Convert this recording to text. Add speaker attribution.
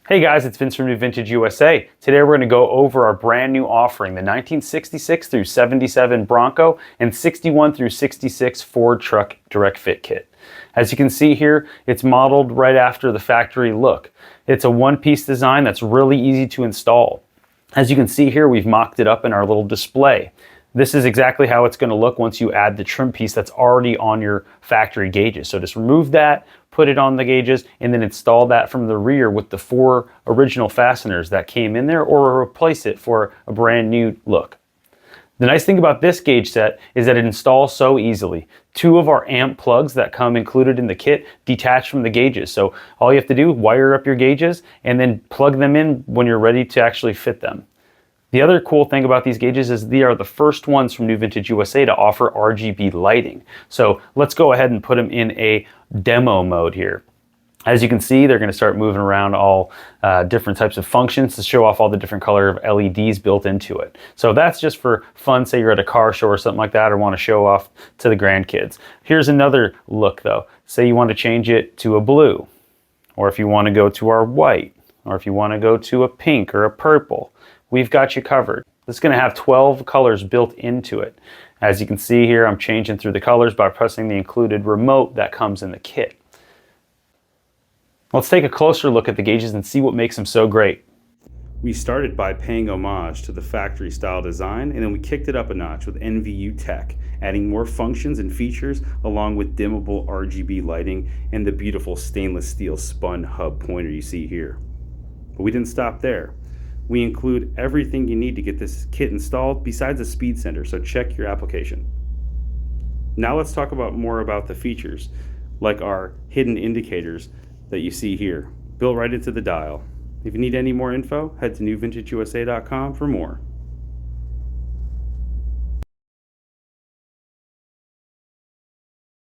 Speaker 1: Hey guys, it's Vince from New Vintage USA. Today we're going to go over our brand new offering, the 1966 through 77 Bronco and 61 through 66 Ford Truck Direct Fit Kit. As you can see here, it's modeled right after the factory look. It's a one-piece design that's really easy to install. As you can see here, we've mocked it up in our little display. This is exactly how it's going to look once you add the trim piece that's already on your factory gauges. So just remove that, put it on the gauges, and then install that from the rear with the 4 original fasteners that came in there, or replace it for a brand new look. The nice thing about this gauge set is that it installs so easily. 2 of our amp plugs that come included in the kit detach from the gauges. So all you have to do, wire up your gauges and then plug them in when you're ready to actually fit them. The other cool thing about these gauges is they are the first ones from New Vintage USA to offer RGB lighting. So let's go ahead and put them in a demo mode here. As you can see, they're going to start moving around all different types of functions to show off all the different color of LEDs built into it. So that's just for fun, say you're at a car show or something like that, or want to show off to the grandkids. Here's another look though. Say you want to change it to a blue, or if you want to go to our white, or if you want to go to a pink or a purple. We've got you covered. It's going to have 12 colors built into it. As you can see here, I'm changing through the colors by pressing the included remote that comes in the kit. Let's take a closer look at the gauges and see what makes them so great. We started by paying homage to the factory style design, and then we kicked it up a notch with NVU tech, adding more functions and features along with dimmable RGB lighting and the beautiful stainless steel spun hub pointer you see here. But we didn't stop there. We include everything you need to get this kit installed besides a speed sender, so check your application. Now let's talk more about the features, like our hidden indicators that you see here, built right into the dial. If you need any more info, head to newvintageusa.com for more.